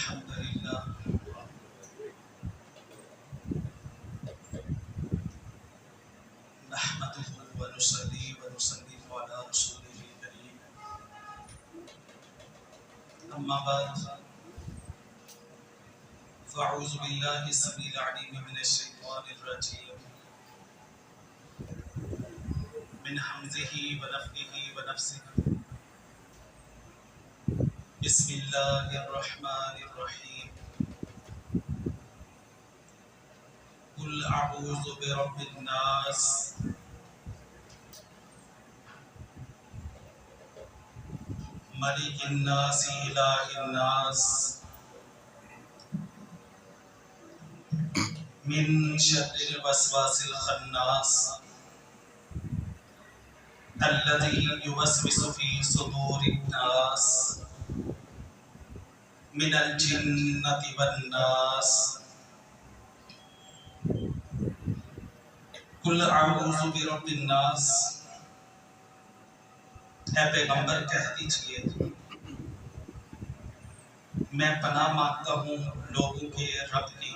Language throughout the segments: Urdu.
الحمد لله نحمده ونصلي ونسلم على رسوله الكريم أما بعد فأعوذ بالله السميع العليم من الشيطان الرجيم من همزه ونفخه ونفسه بسم الله الرحمن الرحيم قل أعوذ برب الناس ملك الناس إله الناس من شر الوسواس الخناس الذي يوسوس في صدور الناس من الجنة والناس قل أعوذ برب الناس اے پیغمبر کہہ دیجئے میں پناہ مانگتا ہوں لوگوں کے رب کی،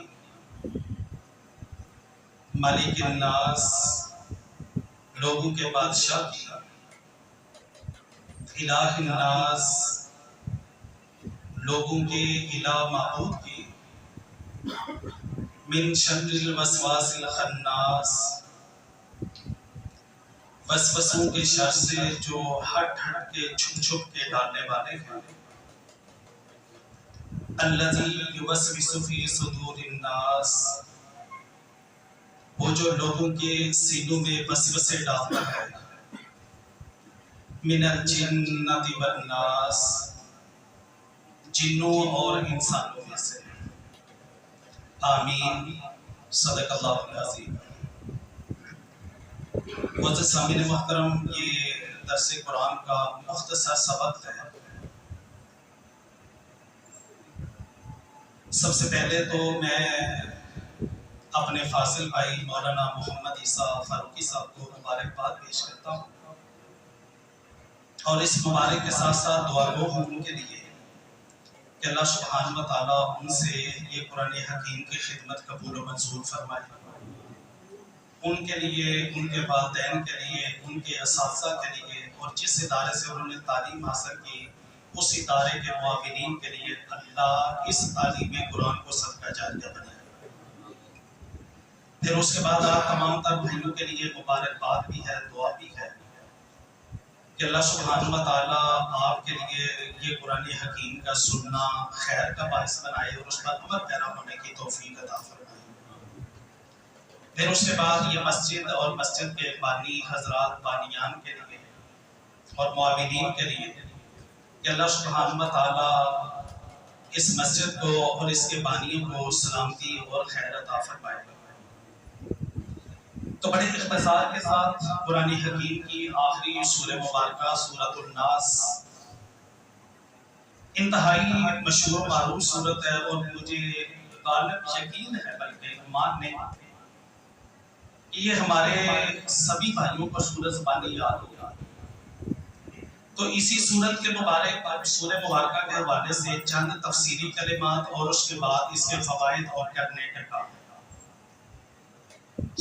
مالک الناس لوگوں کے بادشاہ کی، الہ الناس لوگوں کے الہ معبود کی، من شر الوسواس الخناس وسوسوں کے شر سے جو ہٹ کے چھپ کے ڈالنے والے ہیں، الذی یوسوس فی صدور الناس وہ جو لوگوں کے سینوں میں وسوسے ڈالتا ہے، من الجنۃ والناس جنوں اور انسانوں میں سے۔ آمین صدق اللہ العظیم۔ معزز سامعین محترم، یہ درس قرآن کا مختصر سا وقت ہے۔ سب سے پہلے تو میں اپنے فاضل بھائی مولانا محمد عیسیٰ فاروقی صاحب کو مبارکباد پیش کرتا ہوں، اور اس مبارک کے ساتھ ساتھ دعا گو ہوں ان کے لیے کہ اللہ سبحانہ و تعالیٰ ان سے یہ قرآن حکیم کی خدمت قبول و منظور فرمائے، ان کے لیے، ان کے والدین کے لیے، ان کے اساتذہ کے لیے، اور جس ادارے سے انہوں نے تعلیم حاصل کی اس ادارے کے معاونین کے لیے اللہ اس تعلیم قرآن کو صدقہ جاریہ بنائے۔ پھر اس کے بعد آپ تمام تر بھائیوں کے لیے مبارکباد بھی ہے، دعا بھی ہے کہ اللہ سبحانہ و تعالیٰ آپ کے لیے یہ قرآن حکیم کا سننا خیر کا باعث بنائے اور اس پر عمل پیرا ہونے کی توفیق عطا فرمائے۔ پھر اس کے بعد یہ مسجد اور مسجد کے بانی حضرات، بانیان کے لیے اور معاونین کے لیے کہ اللہ سبحانہ و تعالیٰ اس مسجد کو اور اس کے بانیوں کو سلامتی اور خیر عطا فرمائے۔ تو بڑے اختصار کے ساتھ قرآن حکیم کی آخری سورہ مبارکہ سورۃ الناس انتہائی مشہور معروف سورت ہے، اور مجھے غالب یقین ہے بلکہ ایمان نے کہ یہ ہمارے سبھی بھائیوں کو سورہ زبانی یاد ہوگا۔ تو اسی سورت کے مبارک سورہ مبارکہ کے حوالے سے چند تفسیری کلمات اور اس کے بعد اس کے فوائد اور کرنے کا کام۔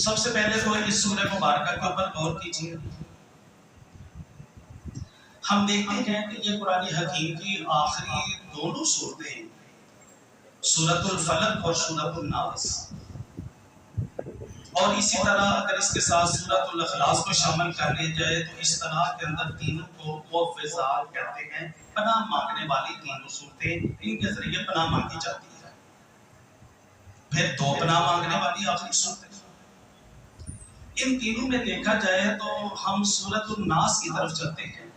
سب سے پہلے تو اس سورہ مبارکہ کے اوپر غور کیجیے۔ ہم دیکھتے ہیں کہ یہ قرآن حکیم کی آخری دونوں سورتیں سورۃ الفلق اور سورۃ الناس، اور اسی طرح اگر اس کے ساتھ سورۃ الاخلاص کو شامل کر لیا جائے تو اس طرح کے اندر تینوں کو معوذات کہتے ہیں، پناہ مانگنے والی تینوں صورتیں، ان کے ذریعے پناہ مانگی جاتی ہے۔ پھر دو پناہ مانگنے والی آخری صورتیں، ان تینوں میں دیکھا جائے تو ہم سورۃ الناس کی طرف چلتے ہیں۔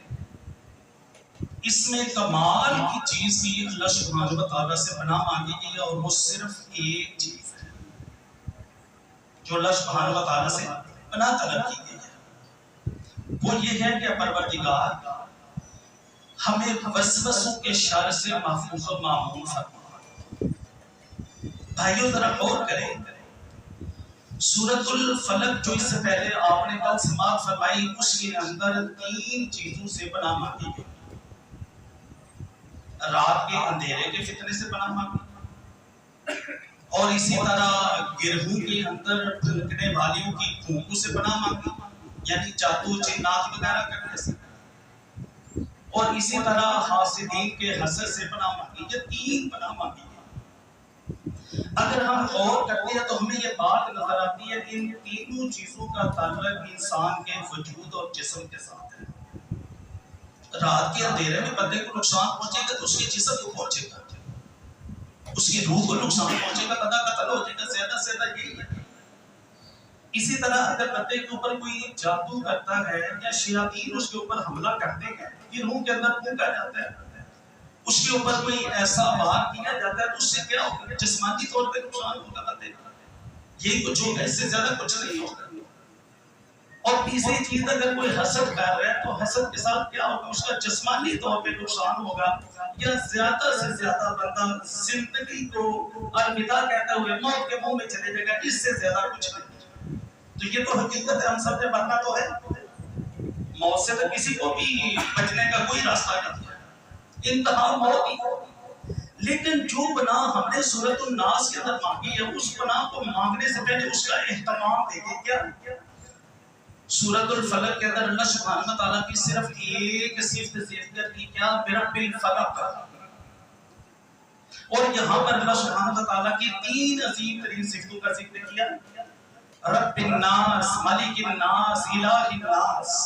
اس میں کمال کی چیز کی اللہ سبحانہ و تعالیٰ سے پناہ مانگی گئی ہے، اور وہ صرف ایک چیز ہے جو اللہ سبحانہ و تعالیٰ سے پناہ طلب کی گئی ہے، وہ یہ ہے کہ پروردگار ہمیں وسوسوں کے شر سے محفوظ و معمون فرما۔ بھائیو ذرا غور کریں، سورۃ الفلق جو اس سے پہلے آپ نے کل سماعت فرمائی، اس کے اندر تین چیزوں سے پناہ مانگی گئی۔ رات کے اندھیرے کے فتنے سے پناہ مانگی، اور اسی طرح گرہوں کے اندر پھنکنے والیوں کی پھونکوں سے پناہ مانگی، یعنی جادو جنات وغیرہ کرنے سے، اور اسی طرح حاسدین کے حسد سے پناہ مانگی۔ یہ 3 پناہ مانگی۔ اگر ہم غور کرتے ہیں تو ہمیں یہ بات نظر آتی ہے کہ ان تینوں چیزوں کا تعلق انسان کے وجود اور جسم کے ساتھ ہے۔ رات کے اندھیرے میں بندے کو نقصان پہنچے گا تو اس کے جسم کو پہنچے گا، اس کی روح کو نقصان پہنچے گا، بندہ قتل ہو جائے گا، زیادہ سے زیادہ یہی ہے۔ اسی طرح اگر بندے کے اوپر کوئی جادو کرتا ہے یا شیاطین اس کے اوپر حملہ کرتے ہیں، یہ روح کے اندر پھونکا جاتا ہے، اس کے اوپر کوئی ایسا وار کیا جاتا ہے تو اس سے کیا ہوگا؟ جسمانی طور پہ نقصان ہوگا بندے کا، یہی کچھ ہوگا، اس سے زیادہ کچھ نہیں ہوگا۔ اور تیسری چیز، اگر کوئی حسد کر رہا ہے تو حسد کے ساتھ کیا ہوگا؟ اس کا جسمانی طور پہ نقصان ہوگا، یا زیادہ سے زیادہ بندہ زندگی کو الوداع کہتے ہوئے موت کے منہ میں چلے جائے گا، اس سے زیادہ کچھ نہیں۔ تو یہ تو حقیقت ہے، ہم سب نے مرنا تو ہے، موت سے تو کسی کو بھی بچنے کا کوئی راستہ نہیں ہے، انتہا موت ہی۔ لیکن جو پناہ ہم نے سورۃ الناس کے اندر مانگی ہے، اس پناہ کو مانگنے سے پہلے اس کا اہتمام دیکھیں۔ کیا سورۃ الفلق کے اندر اللہ سبحانہ تعالیٰ کی صرف ایک صفت ذکر کی، کیا؟ برب الفلق۔ اور یہاں پر اللہ سبحانہ تعالیٰ کی 3 عظیم ترین صفتوں کا ذکر کیا، رب الناس، مالک الناس، الہ الناس،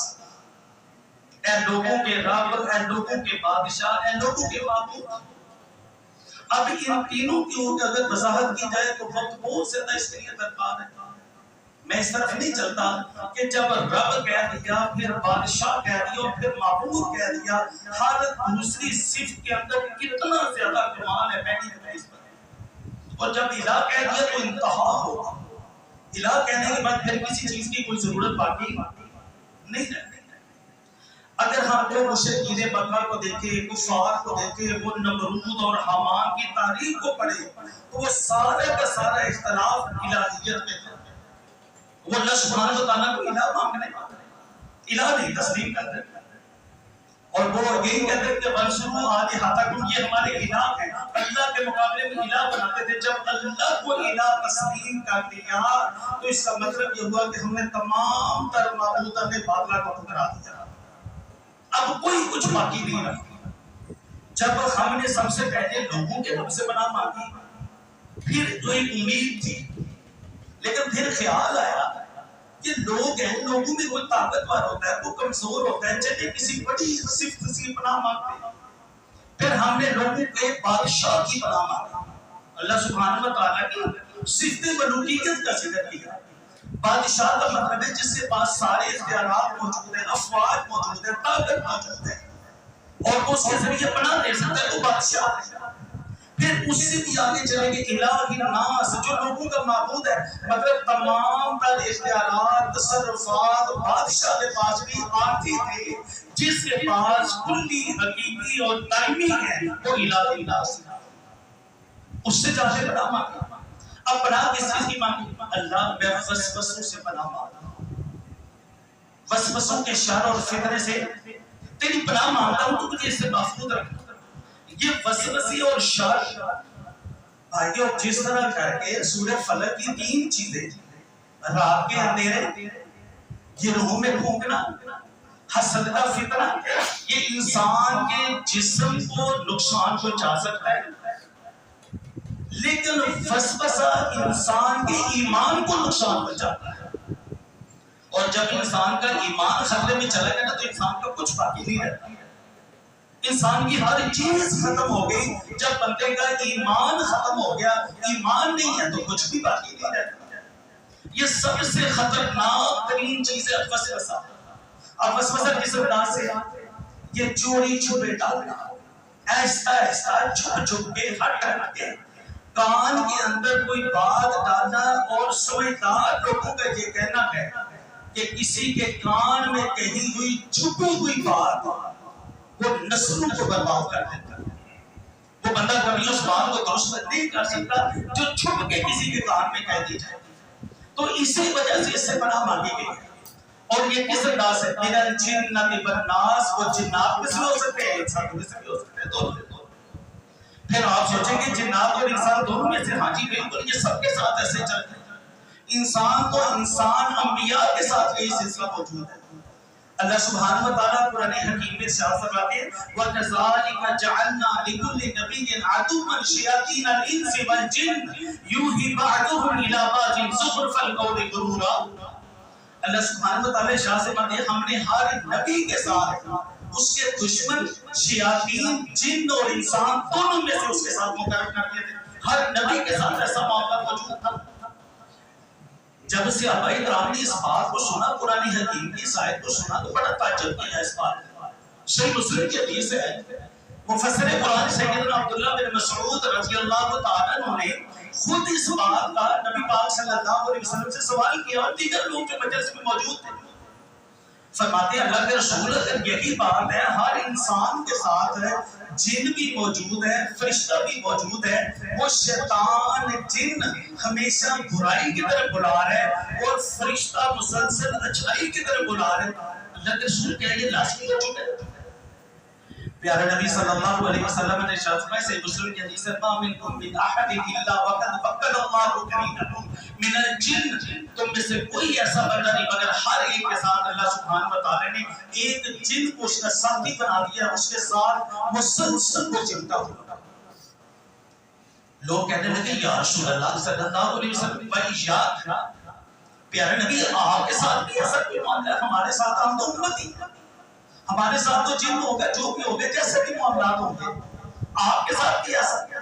اے لوگوں کے رب، اے لوگوں کے بادشاہ، اے لوگوں کے معبود۔ اب ان تینوں کی اگر وضاحت کی جائے تو وقت بہت زیادہ اس کے لیے درکار ہے۔ میں اس طرف نہیں چلتا کہ جب رب کہہ دیا، پھر بادشاہ کہہ دیا، اور پھر معبود کہہ دیا، ہر دوسری صفت کے اندر کتنا زیادہ کمال ہے، میں نہیں اس پر۔ اور جب الہ کہہ دیا تو انتہا ہوگا، الہ کہنے کے بعد پھر کسی چیز کی کوئی ضرورت باقی نہیں رہتی۔ اگر ہم لوگ مشرکین مکہ کو دیکھیں، کفار کو دیکھیں، وہ نمرود اور حامان کی تاریخ کو پڑھیں تو وہ سارے کا سارا اختلاف الہیت میں تھا۔ وہ اللہ سبحانہ تعالیٰ کو الہ مانگنے والے، الہ نہیں تسلیم کرتے، اور وہ یہی کہتے ہیں کہ وَانْصُرُوا آلِهَتَكُمْ، یہ ہمارے الہ ہیں، اللہ کے مقابلے میں الہ بناتے تھے۔ جب اللہ کو الہ تسلیم کر دیا تو اس کا مطلب یہ ہوا کہ ہم نے تمام تر معبودات باطلہ کو ٹھکرا دیا، اب کوئی کچھ باقی نہیں رہا۔ جب ہم نے سب سے پہلے لوگوں کے رب سے پناہ مانگی، پھر جو ایک امید تھی، لیکن پھر خیال آیا کہ لوگ ہیں، لوگوں میں کوئی طاقتور ہوتا ہے، کوئی کمزور ہوتا ہے، چلے کسی بڑی صفت سے پناہ مانگتے ہیں۔ پھر ہم نے لوگوں کے بادشاہ کی پناہ مانگی، اللہ سبحانہ وتعالیٰ کی صفت ملوکیت کا ذکر کیا۔ بادشاہ کا مطلب ہے جس کے پاس سارے اختیارات موجود ہیں، افواج موجود ہیں، طاقت موجود ہے، اور اس کے ذریعے پناہ دے سکتا ہے، وہ بادشاہ ہے۔ پھر اس سے بھی آگے چلیں گے الہ الناس، جو لوگوں کا معبود ہے، مطلب تمام تر اختیارات، تصرفات بادشاہ کے پاس بھی آتی تھے، جس کے پاس کلی حقیقی اور دائمی ہے وہ الہ الناس، اس سے جا کے پناہ مانگی۔ اب پناہ کس چیز کی مانگی؟ اللہ میں وسوسوں سے پناہ مانگتا، وسوسوں کے شر اور فتنے سے تیری پناہ مانگتا ہوں، تو مجھے اس سے محفوظ رکھنا۔ یہ وسوسے اور شر بھائیو، جس طرح کر کے سورہ فلق کی 3 چیزیں، رات کے اندھیرے، گروہوں میں پھونکنا، حسد کا فتنہ، یہ انسان کے جسم کو نقصان پہنچا سکتا ہے، لیکن وسوسہ انسان کے ایمان کو نقصان پہنچاتا ہے، اور جب انسان کا ایمان خطرے میں چلا گیا نا تو انسان کا کچھ باقی نہیں رہتا، انسان کی ہر چیز ختم ہو گئی۔ جب بندے کا ایمان ختم ہو گیا، ایمان نہیں ہے تو کچھ بھی باقی نہیں رہتا۔ یہ سب سے خطرناک ترین چیز ہے وسوسہ۔ اب وسوسہ کس انداز سے؟ یہ چوری چھپے ڈالنا، ایسا ایسا چھپ چھپ کے، ہٹ ہٹ کے، کان کے اندر کوئی بات ڈالنا، اور سمجھدار لوگوں کا یہ کہنا ہے کہ کسی کے کان میں کہی ہوئی چھپی ہوئی بات وہ نسلوں کو برباد کر دیتا ہے۔ وہ بندہ کبھی اس بات کو درست نہیں کر سکتا جو چھپ کے کسی کے کان میں کہہ دی جائے، تو اسی وجہ سے اس سے پناہ مانگی گئی ہے۔ اور یہ کس انداز ہے؟ من الجنۃ والناس، وہ جنات میں سے ہو سکتے ہیں، انسانوں میں سے بھی ہو سکتے ہیں، دونوں۔ پھر آپ سوچیں گے جنات اور انسان دونوں میں سے، ہاں جی بالکل یہ سب کے ساتھ ایسے چلتے ہیں، انسان تو انسان، انبیاء کے ساتھ یہی سلسلہ موجود ہے۔ اللہ سبحانہ و تعالیٰ قرآن حکیم میں ارشاد فرماتے ہیں وَكَذَلِكَ جَعَلْنَا لِكُلِّ نَبِيٍّ عَدُوًّا شَيَاطِينَ الْإِنسِ وَالْجِنِّ يُوحِي بَعْضُهُمْ إِلَىٰ بَعْضٍ زُخْرُفَ الْقَوْلِ غُرُورًا۔ اللہ سبحانہ و تعالیٰ ارشاد فرماتے ہیں ہم نے ہر نبی کے ساتھ اس کے دشمن شیاطین، جن اور انسان دونوں میں سے اس کے ساتھ مقرر کر دیے تھے۔ ہر نبی کے ساتھ ایسا معاملہ موجود تھا۔ جب صحابہ کرام نے اس بات کو سنا، قرآن حکیم کی اس آیت کو سنا، تو بڑا تعجب کیا اس بات پر۔ صحیح مسلم کی حدیث ہے، مفسر قرآن سیدنا عبداللہ بن مسعود رضی اللہ تعالیٰ عنہ نے خود اس بات کا نبی پاک صلی اللہ علیہ وسلم سے سوال کیا، اور دیگر لوگ جو مجلس میں موجود تھے۔ فرماتے ہیں اللہ کے رسول اگر یہی بات ہے، ہر انسان کے ساتھ ہے، جن بھی موجود ہے، فرشتہ بھی موجود ہے، وہ شیطان جن ہمیشہ برائی کی طرف بلا رہے ہیں اور فرشتہ مسلسل اچھائی کی طرف بلا رہے ہیں، اللہ کے رسول کیا یہ لازمی ہو چکا ہے؟ پیارے نبی صلی اللہ علیہ وسلم نے ارشاد فرمایا، صحیح مسلم کی حدیث ہے ما منکم من احد الا وقد فقد اللہ قرینہ من الجن، تم میں سے کوئی ایسا بندہ نہیں مگر ہر ایک کے ساتھ اللہ سبحانہ و تعالی نے ایک جن کو اس کا ساتھی بنا دیا، اس کے ساتھ مسلسل وہ چلتا ہوا۔ لوگ کہنے لگے یا رسول اللہ صلی اللہ علیہ وسلم وَإِيَّاكَ، پیارے نبی آپ کے ساتھ بھی ایسا کوئی معاملہ ہے؟ ہمارے ساتھ ہم تو امتی، ہمارے ساتھ تو جن ہوگا جو بھی ہوگا جیسے بھی معاملات ہوں گے، آپ کے ساتھ بھی ایسا کیا؟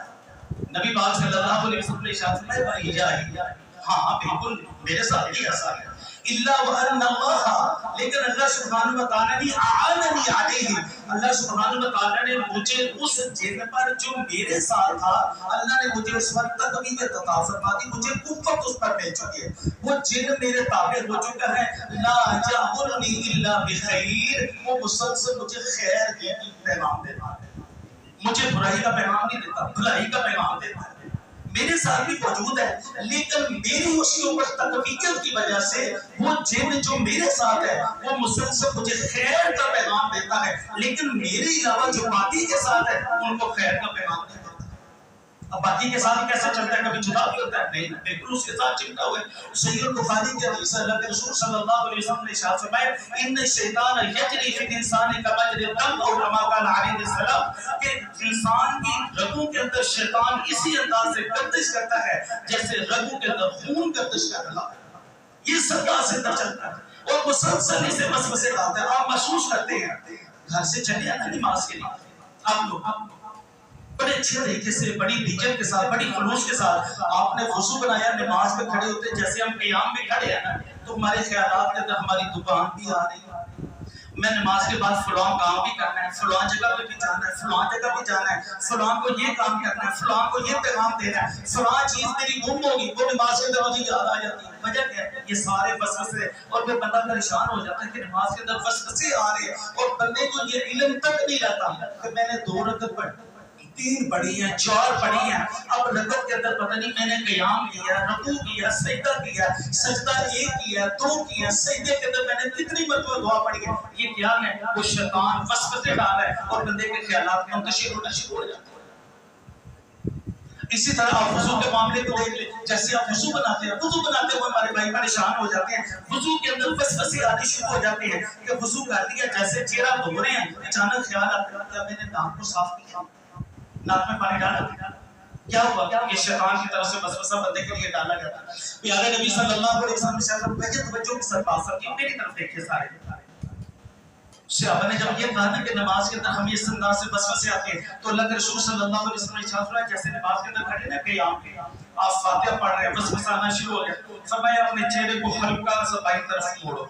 نبی پاک صلی اللہ علیہ وسلم نے ارشاد فرمایا وَإِيَّاكَ، ہاں بالکل میرے ساتھ بھی ایسا ہے، اِلَّا وَأَنَّ اللَّهَ، لیکن اللہ سبحانہ و تعالیٰ نے أَعَانَنِي عَلَيْهِ، اللہ سبحانہ و تعالیٰ نے مجھے اس جن پر جو میرے ساتھ تھا، اللہ نے مجھے اس وقت تقویت عطا فرما دی، مجھے قوت اس پر مل چکی ہے، وہ جن میرے تابع ہو چکا ہے، لا يَأْمُرُنِي إِلَّا بِخَيْرٍ، وہ مسلسل مجھے خیر کے پیغام دیتا ہے، مجھے برائی کا پیغام نہیں دیتا، بھلائی کا پیغام دیتا ہے، میرے ساتھ بھی موجود ہے، لیکن میری اس کے اوپر تقویت کی وجہ سے وہ جن جو میرے ساتھ ہے وہ مسلسل مجھے خیر کا پیغام دیتا ہے، لیکن میرے علاوہ جو باقی کے ساتھ ہے ان کو خیر کا پیغام نہیں دیتا۔ اب باقی کے ساتھ کیسے چلتا ہے؟ کبھی جدا بھی ہوتا ہے؟ نہیں، بالکل اس کے ساتھ چمٹا ہوا ہے۔ صحیح البخاری کے حدیث ہے، اللہ کے رسول صلی اللہ علیہ وسلم نے ارشاد فرمایا ان الشیطان یجری فی الانسان کما یجری الدم او کما قال علیہ السلام، کہ انسان کی رگوں کے اندر شیطان اسی انداز سے گردش کرتا ہے جیسے رگوں کے اندر خون گردش کر رہا ہے، یہ سب سے اندر چلتا ہے اور مسلسل اسے وسوسے ڈالتا ہے۔ آپ محسوس کرتے ہیں گھر سے چلے آنا نماز کے لیے، آپ لوگ بڑے اچھے طریقے سے، بڑی لجت کے ساتھ، بڑی خلوص کے ساتھ آپ نے وضو بنایا، نماز میں کھڑے ہوتے، جیسے ہم قیام میں کھڑے ہیں نا، تو ہمارے خیالات کے اندر ہماری دکان بھی آ رہی ہے، میں نماز کے بعد فلاں کام بھی کرنا ہے، فلاں جگہ پہ بھی جانا ہے، فلاں جگہ بھی جانا ہے، فلاں کو یہ کام کرنا ہے، فلاں کو یہ پیغام دینا ہے، فلاں چیز میری گم ہوگی، وہ نماز کے اندر مجھے یاد آ جاتی ہے۔ وجہ کیا ہے؟ یہ سارے وسوسے، اور وہ بندہ پریشان ہو جاتا ہے کہ نماز کے اندر وسوسے آ رہے ہیں اور بندے کو یہ علم تک نہیں رہتا کہ میں نے 2 رکعت پڑھی، 3 پڑھی ہیں، 4 پڑھی ہیں، اب رکعت کے اندر پتہ نہیں میں نے قیام کیا، رکوع کیا، سجدہ کیا، سجدہ 1 کیا، 2 کیا، سجدے کے اندر میں نے کتنی مرتبہ دعا پڑھی ہے۔ یہ کیا ہے؟ وہ شیطان وسوسے ڈال رہا ہے اور بندے کے خیالات منتشر ہونا شروع ہو جاتے ہیں۔ اسی طرح آپ وضو کے معاملے کو دیکھ لیں، جیسے آپ وضو بناتے ہیں، وضو بناتے ہوئے ہمارے بھائی پریشان ہو جاتے ہیں، وضو کے اندر وسوسے آنے شروع ہو جاتے ہیں کہ وضو کر دیا، جیسے چہرہ دھو رہے ہیں، اچانک خیال آتا ہے کیا میں نے ناک کو صاف کیا، ناک میں پانی ڈالا، کیا ہوا؟ یہ شیطان کی طرف سے وسوسہ بندے کے لیے ڈالا گیا تھا۔ پیارے نبی صلی اللہ علیہ وسلم نے شاید توجہ کے ساتھ بات کی، میری طرف دیکھیے سارے صحابہ نے جب یہ کہا نا کہ نماز کے اندر ہمیں اس انداز سے وسوسے آتے ہیں، تو اللہ کے رسول صلی اللہ علیہ وسلم نے ارشاد فرمایا جیسے نماز کے اندر کھڑے نا قیام کے آپ فاتحہ پڑھ رہے ہیں، وسوسہ آنا شروع ہو گیا، فرمایا اپنے چہرے کو ہلکا سا بائیں طرف موڑو،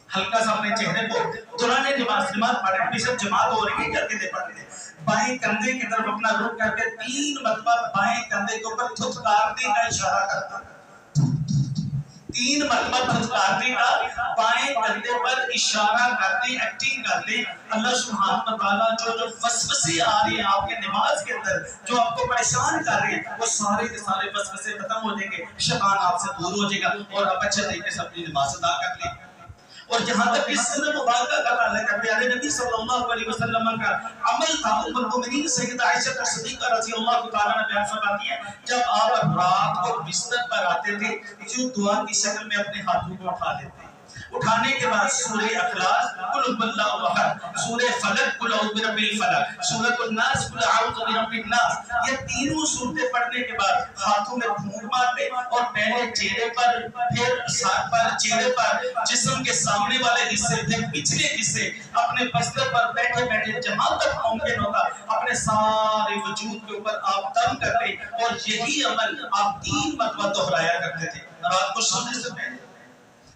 ہلکا سا اپنے چہرے کو، دوران نماز پڑھ رہے ہیں، پیچھے جماعت ہو رہی ہے، کندھے پڑھ رہے ہیں، بائیں کندھے کی طرف اپنا رخ کر کے 3 مرتبہ بائیں کندھے کے اوپر تھتکارنے کا اشارہ کرتا ہے، 3 مرتبہ تھتکارنے کا، بائیں کندھے پر اشارہ کرتے، ایکٹنگ کرتے، اللہ سبحانہ وتعالیٰ جو وسوسے آ رہے ہیں آپ کے نماز کے اندر، جو آپ کو پریشان کر رہے ہیں، وہ سارے کے سارے وسوسے ختم ہو جائیں گے، شیطان آپ سے دور ہو جائے گا اور آپ اچھے طریقے سے اپنی نماز ادا کر لیں۔ اور جہاں تک اس سنت مبارکہ کا تعلق ہے، پیارے نبی صلی اللہ علیہ وسلم کا عمل تھا، ام المؤمنین سیدہ عائشہ صدیقہ رضی اللہ تعالیٰ عنہ بیان فرماتی ہے، جب آپ رات کو بستر پر آتے تھے جو دعا کی شکل میں اپنے ہاتھوں کو اٹھا لیتے، اٹھانے کے بعد سورہ اخلاص قل هو اللہ احد، سورہ فلق قل اعوذ برب الفلق، سورۃ الناس قل اعوذ برب الناس، یہ تینوں سورتیں پڑھنے کے بعد ہاتھوں میں پھونک مارتے اور پہلے چہرے پر، پھر سر پر، چہرے پر، جسم کے سامنے والے حصے، پھر پچھلے حصے، اپنے بستر پر بیٹھے بیٹھے جہاں تک ممکن ہوتا اپنے سارے وجود کے اوپر آپ دم کرتے، اور یہی عمل آپ 3 مرتبہ دہرایا کرتے تھے رات کو سونے سے پہلے۔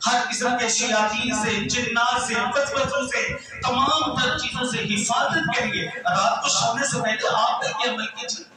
ہر قسم کے شیاطین سے، جنات سے، وسوسوں سے، تمام تر چیزوں سے حفاظت کے لیے رات کو سونے سے پہلے آپ نے یہ عمل کیجیے۔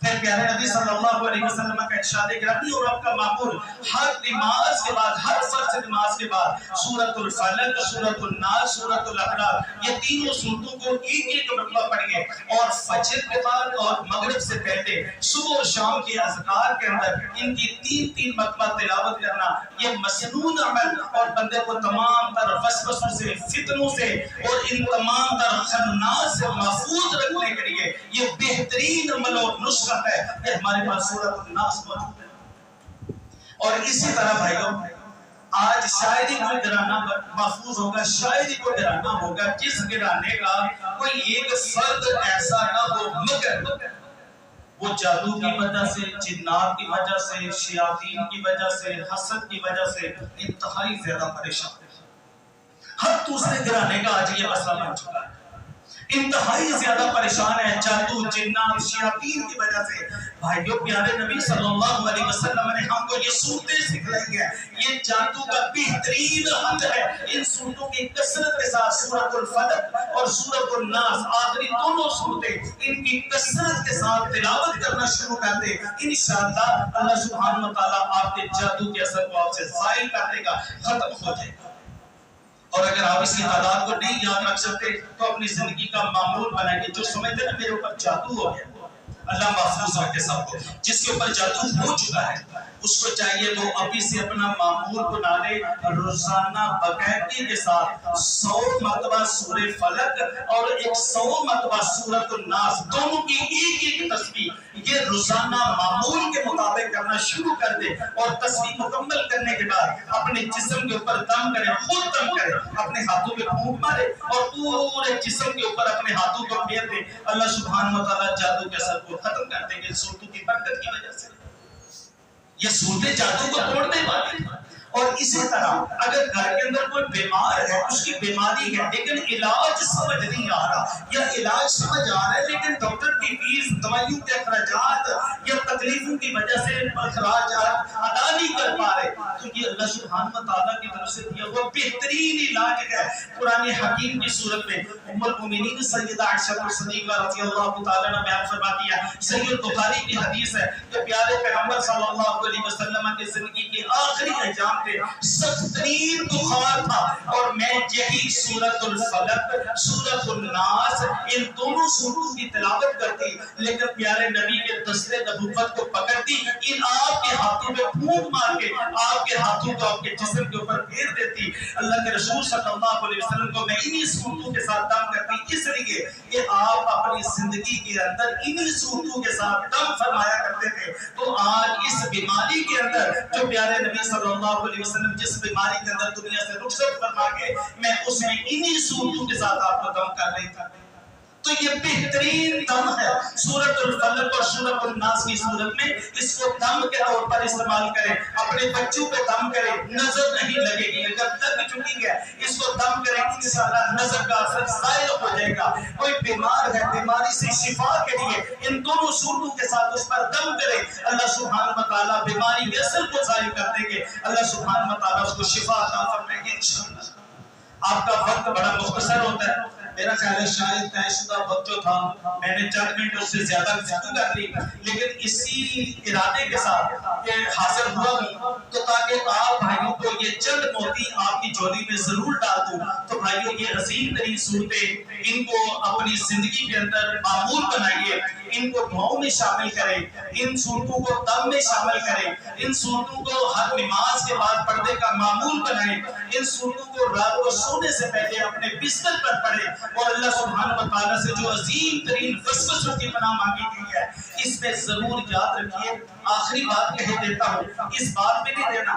پھر پیارے نبی صلی اللہ علیہ وسلم کا ارشاد گرامی اور آپ کا معمول، ہر نماز کے بعد، ہر فرض نماز کے بعد سورۃ الفلق، سورۃ الناس، سورۃ الاخلاص، یہ تینوں سورتوں کو ایک مرتبہ پڑھیے، اور فجر کے بعد اور مغرب سے پہلے صبح اور شام کے اذکار کے اندر ان کی 3 مرتبہ تلاوت کرنا، یہ مسنون عمل اور بندے کو تمام تر وسوسوں سے، فتنوں سے اور ان تمام تر خناس سے محفوظ رکھنے کے لیے یہ بہترین عمل اور نسخہ ہے کہ ہمارے پاس سورۃ الناس موجود ہے۔ اور اسی طرح بھائیوں، آج شاید ہی کوئی گھرانہ محفوظ ہوگا، شاید ہی کوئی گھرانہ ہوگا جس گھرانے کا کوئی ایک فرد ایسا نہ ہو مگر وہ جادو کی وجہ سے، جنات کی وجہ سے، شیاطین کی وجہ سے، حسد کی وجہ سے انتہائی زیادہ پریشان ہے۔ ہر دوسرے گھرانے کا آج یہ مسئلہ بن چکا ہے، انتہائی زیادہ پریشان ہے جادو، جنات، شیاطین کی وجہ سے۔ بھائیو، پیارے نبی صلی اللہ علیہ وسلم نے ہم کو یہ صورتیں سکھلائی ہیں، یہ جادو کا بہترین حل ہے۔ ان صورتوں کی کثرت کے ساتھ سورۃ الفلق اور سورۃ الناس، آخری دونوں صورتیں، ان کی کثرت کے ساتھ تلاوت کرنا شروع کر دے، انشاءاللہ اللہ سبحانہ وتعالیٰ آپ کے جادو کے اثر کو آپ سے زائل کر دے گا، ختم ہو جائے گا۔ اور اگر آپ اس کی تعداد کو نہیں یاد رکھ سکتے تو اپنی زندگی کا معمول بنائیں گے، جو سمجھتے ہیں میرے اوپر جادو ہو گیا، اللہ محفوظ رکھے سب کو۔ جس کے اوپر جادو ہو چکا ہے اس کو چاہیے وہ ابھی سے اپنا معمول بنا لے، روزانہ باقاعدگی کے ساتھ 100 مرتبہ سورہ فلق اور 100 مرتبہ سورۃ الناس، دونوں کی ایک تسبیح یہ روزانہ معمول کے مطابق کرنا شروع کر دے، اور تسبیح مکمل کرنے کے بعد اپنے جسم کے اوپر دم کرے، خود دم کرے، اپنے ہاتھوں میں پھونک مارے اور پورے جسم کے اوپر اپنے ہاتھوں کو پھیر دے، اللہ سبحانہ وتعالیٰ جادو کے اثر کو ختم کر دیں گے صورتوں کی برکت کی وجہ سے۔ یہ صورتیں جادو کو توڑنے والی ہیں۔ اور اسی طرح اگر گھر کے اندر کوئی بیمار ہے، اس کی بیماری ہے لیکن علاج سمجھ نہیں آ رہا، یا علاج سمجھ آ رہا ہے لیکن ڈاکٹر کی فیس، دوائیوں کے اخراجات یا تکلیفوں کی وجہ سے اخراجات ادا نہیں کر پا رہے، تو یہ اللہ سبحانہ وتعالیٰ کی طرف سے دیا ہوا بہترین علاج ہے۔ قرآن حکیم کی صورت میں ام المؤمنین سیدہ عائشہ صدیقہ رضی اللہ تعالیٰ عنہ بیان فرماتی ہے، صحیح البخاری کی حدیث ہے کہ پیارے پیغمبر صلی اللہ علیہ وسلم کی زندگی کے آخری ایام پہ سخت ترین بخار تھا، اور میں یہی سورۃ الفلق، سورۃ الناس، ان دونوں سورتوں کی تلاوت کرتی، لیکن پیارے نبی کے دستے نبوت کو پکڑتی، ان آپ کے ہاتھوں میں پھونک مار کے آپ کے ہاتھوں کو آپ کے جسم کے اوپر پھیر دیتی۔ اللہ کے رسول صلی اللہ علیہ وسلم کو میں انہی صورتوں کے ساتھ دم کرتی، اس لیے کہ آپ اپنی زندگی کے اندر انہی صورتوں کے ساتھ دم فرمایا کرتے تھے۔ تو آج اس بیماری کے اندر جو پیارے نبی صلی اللہ علیہ وسلم جس بیماری کے اندر دنیا سے رخصت فرما کے، میں اس میں انہی صورتوں کے ساتھ آپ کو دم کر رہی تھا۔ تو یہ بہترین دم ہے سورۃ الفلق اور سورۃ الناس کی صورت میں، اس کو دم کے طور پر استعمال کریں، اپنے بچوں پہ دم کریں، نظر نہیں لگے گی، اگر لگ چکی ہے اس کو دم کریں، انشاءاللہ نظر کا اثر زائل ہو جائے گا۔ کوئی بیمار ہے، بیماری سے شفا کے لیے ان دونوں صورتوں کے ساتھ اس پر دم کریں، اللہ سبحانہ وتعالیٰ بیماری کے اثر کو زائل کر دیں گے، اللہ سبحانہ وتعالیٰ اس کو شفا عطا فرمائیں گے انشاءاللہ۔ آپ کا وقت بڑا مختصر ہوتا ہے، میرا خیال ہے شاید طے شدہ وقت جو تھا میں نے چند منٹ اس سے زیادہ گفتگو کر لی، لیکن اسی ارادے کے ساتھ کہ حاضر ہوا ہوں تو تاکہ آپ بھائیوں کو یہ چند موتی آپ کی جولی میں ضرور ڈال دوں، تو بھائیوں یہ عظیم ترین صورتیں ان کو اپنی زندگی کے اندر معمول بنائیے، ان کو دعاؤں میں شامل کریں، ان صورتوں کو دم میں شامل کریں، ان صورتوں کو ہر نماز کے بعد پردے کا معمول بنائیں، ان صورتوں کو رات کو سونے سے پہلے اپنے بستر پر پڑھیں، اور اللہ سبحانہ و تعالیٰ سے جو عظیم ترین وسوسوں کی پناہ مانگی گئی ہے اس میں ضرور یاد رکھیے۔ آخری بات کہہ دیتا ہوں، اس بات میں نہیں دینا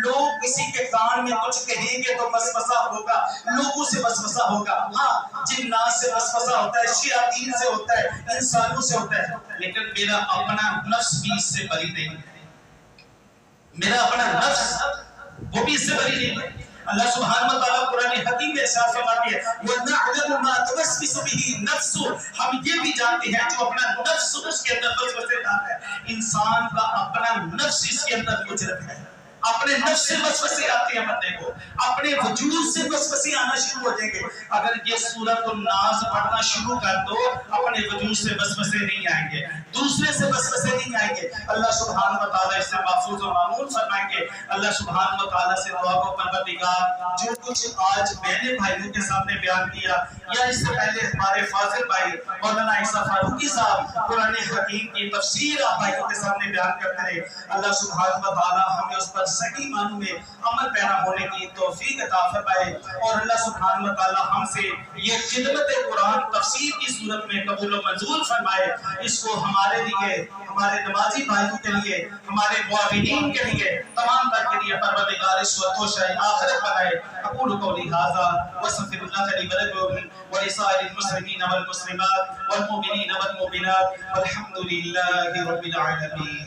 لوگ کسی کے کان میں کچھ کہیں گے تو وسوسہ ہوگا، لوگوں سے وسوسہ ہوگا، ہاں جنات سے وسوسہ ہوتا ہے، شیاطین سے ہوتا ہے، انسانوں سے ہوتا ہے، لیکن میرا اپنا نفس بھی اس سے بری نہیں ہے، میرا اپنا نفس وہ بھی اس سے بری نہیں ہے۔ اللہ سبحانہ و تعالیٰ قرآن حکیم میں ارشاد فرماتے ہیں وَنَعْلَمُ مَا تُوَسْوِسُ بِهِ النَّفْسُ، ہم یہ بھی جانتے ہیں جو اپنا نفس اس کے اندر وسوسے ڈالتا ہے، انسان کا اپنا نفس اس کے اندر مجرم ہے، اپنے نفس سے وسوسے آتے ہیں بندے کو، اپنے وجود سے وسوسے آنا شروع ہو جائیں گے۔ اگر یہ سورۃ الناس پڑھنا شروع کر دو اپنے وجود سے وسوسے نہیں آئیں گے، دوسرے سے وسوسے نہیں آئیں گے، اللہ سبحانہ و تعالیٰ اس سے محفوظ و معمول فرمائیں گے۔ اللہ سبحانہ و تعالیٰ سے دعا کو پروردگار جو کچھ آج میں نے بھائیوں کے سامنے بیان کیا یا اس سے پہلے ہمارے فاضل بھائی مولانا عیسیٰ فاروقی صاحب قرآن حکیم کی تفسیر آپ بھائیوں کے سامنے بیان کرتے رہے، اللہ سبحانہ و تعالیٰ ہمیں اس پر صحیح معنوں میں عمل پیرا ہونے کی توفیق عطا فرمائے، اور اللہ سبحانہ و تعالیٰ ہم سے یہ خدمت قرآن تفسیر کی صورت میں قبول و منظور فرمائے، اس کو ہمارے لیے، ہمارے نمازی بھائیوں کے لیے، ہمارے معاونین کے لیے، تمام تر کے لیے پروردگار اس وقت و شاہ آخرت بنائے۔ اقول قولی ھذا واستغفر اللہ لی ولکم ولسائر المسلمین والمسلمات والمؤمنین والمؤمنات والحمد للہ رب العالمین۔